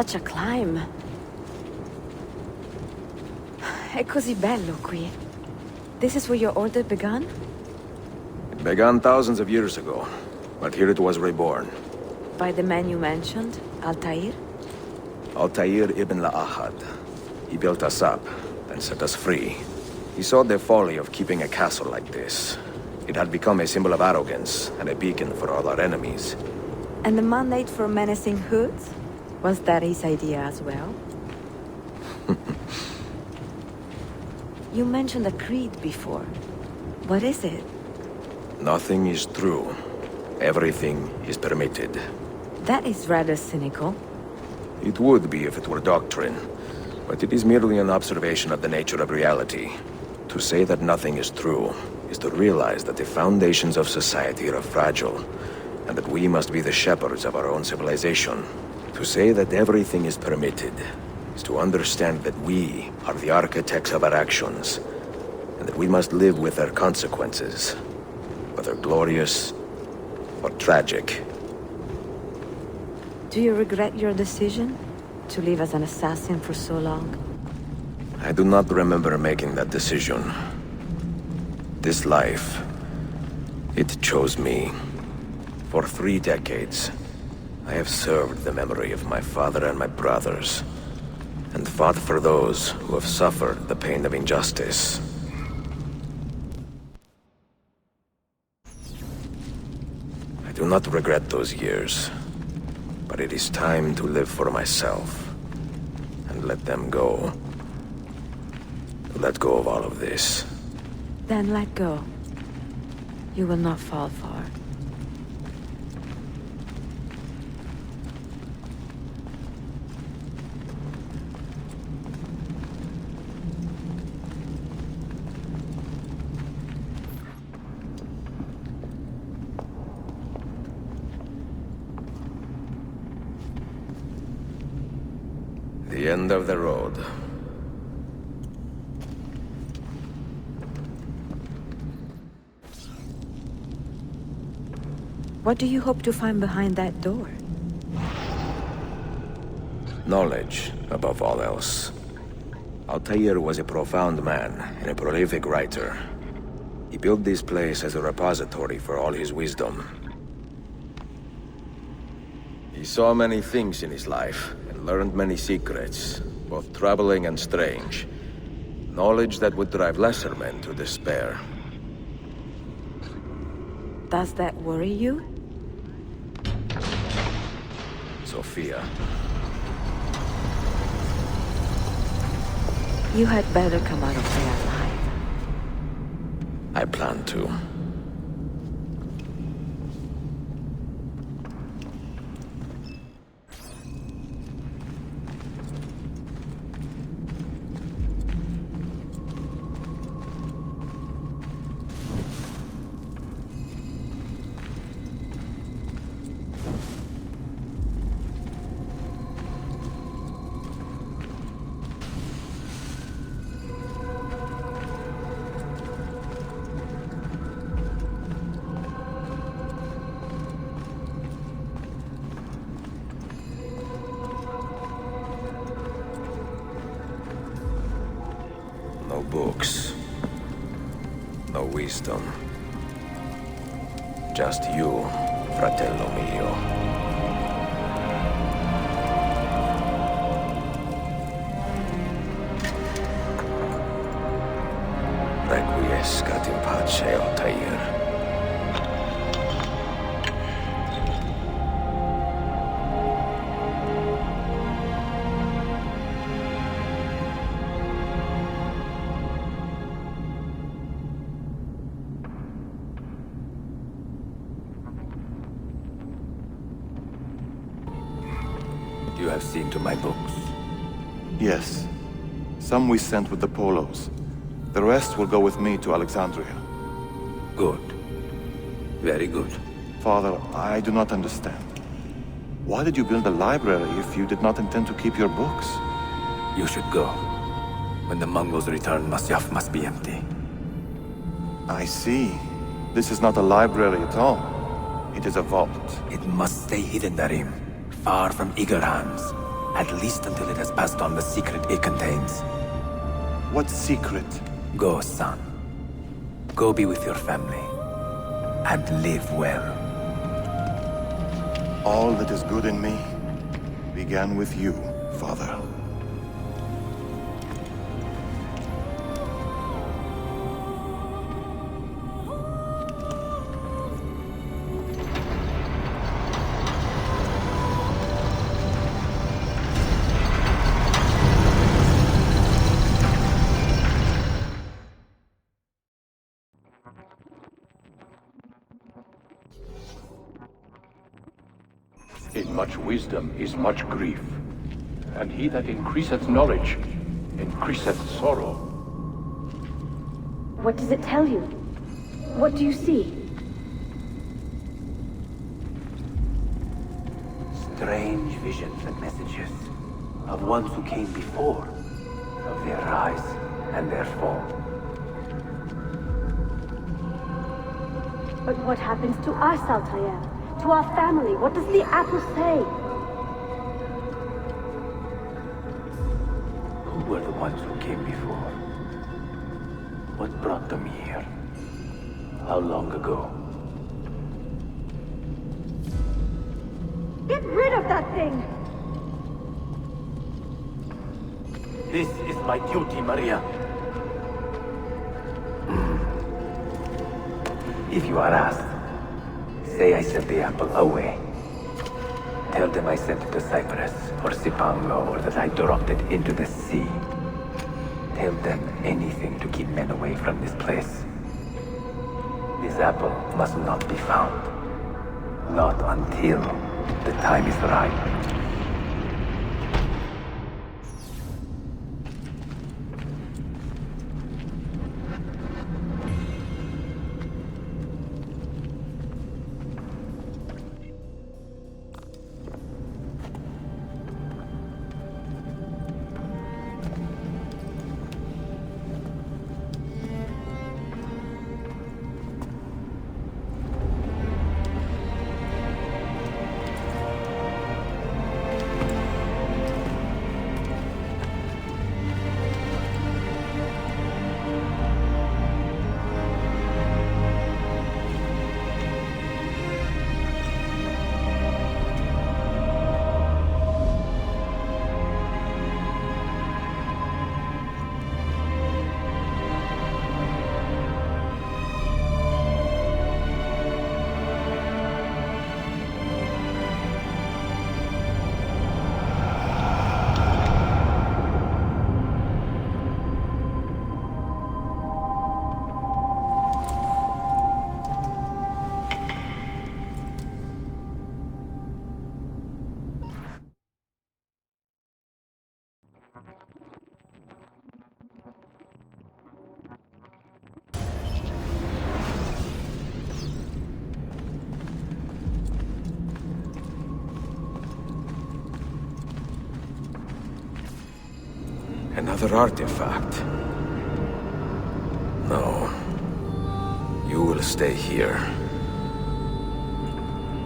Such a climb. È così bello qui. This is where your order began? It began thousands of years ago, but here it was reborn. By the man you mentioned, Altair? Altair ibn La'ahad. He built us up, then set us free. He saw the folly of keeping a castle like this. It had become a symbol of arrogance and a beacon for all our enemies. And the mandate for menacing hoods? Was that his idea as well? You mentioned a creed before. What is it? Nothing is true. Everything is permitted. That is rather cynical. It would be if it were doctrine, but it is merely an observation of the nature of reality. To say that nothing is true is to realize that the foundations of society are fragile, and that we must be the shepherds of our own civilization. To say that everything is permitted is to understand that we are the architects of our actions, and that we must live with their consequences, whether glorious or tragic. Do you regret your decision to live as an assassin for so long? I do not remember making that decision. This life, it chose me. For 3 decades, I have served the memory of my father and my brothers, and fought for those who have suffered the pain of injustice. I do not regret those years, but it is time to live for myself, and let them go. Let go of all of this. Then let go. You will not fall far. The end of the road. What do you hope to find behind that door? Knowledge, above all else. Altair was a profound man and a prolific writer. He built this place as a repository for all his wisdom. He saw many things in his life, and learned many secrets, both troubling and strange. Knowledge that would drive lesser men to despair. Does that worry you? Sophia. You had better come out of there alive. I plan to. No books. No wisdom. Just you, fratello mio. Requiescat in pace, Altair. You have seen to my books? Yes. Some we sent with the Polos. The rest will go with me to Alexandria. Good. Very good. Father, I do not understand. Why did you build a library if you did not intend to keep your books? You should go. When the Mongols return, Masyaf must be empty. I see. This is not a library at all. It is a vault. It must stay hidden, Darim. Far from eager hands. At least until it has passed on the secret it contains. What secret? Go, son. Go be with your family. And live well. All that is good in me began with you, Father. In much wisdom is much grief, and he that increaseth knowledge increaseth sorrow. What does it tell you? What do you see? Strange visions and messages of ones who came before, of their rise and their fall. But what happens to us, Altair? To our family? What does the apple say? Who were the ones who came before? What brought them here? How long ago? Get rid of that thing! This is my duty, Maria. If you are asked, say I sent the apple away. Tell them I sent it to Cyprus, or Cipango, or that I dropped it into the sea. Tell them anything to keep men away from this place. This apple must not be found. Not until the time is right. Another artifact. No. You will stay here.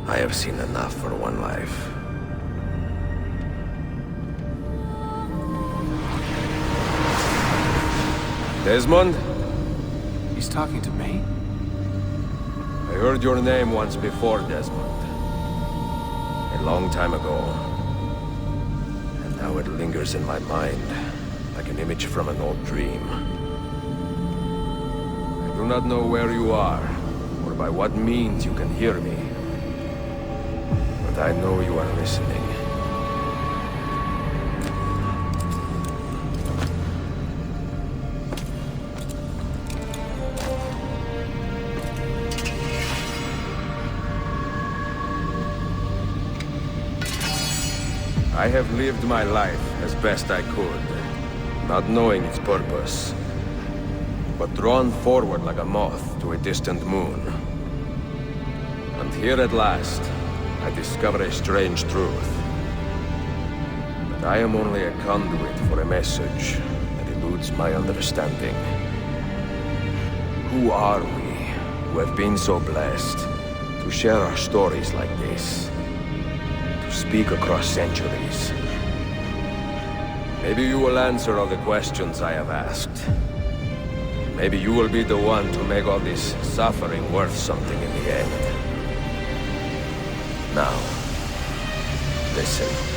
I have seen enough for one life. Desmond? He's talking to me? I heard your name once before, Desmond. A long time ago. And now it lingers in my mind, like an image from an old dream. I do not know where you are, or by what means you can hear me. But I know you are listening. I have lived my life as best I could, not knowing its purpose, but drawn forward like a moth to a distant moon. And here at last, I discover a strange truth. That I am only a conduit for a message that eludes my understanding. Who are we, who have been so blessed, to share our stories like this? To speak across centuries, Maybe you will answer all the questions I have asked. Maybe you will be the one to make all this suffering worth something in the end. Now, listen.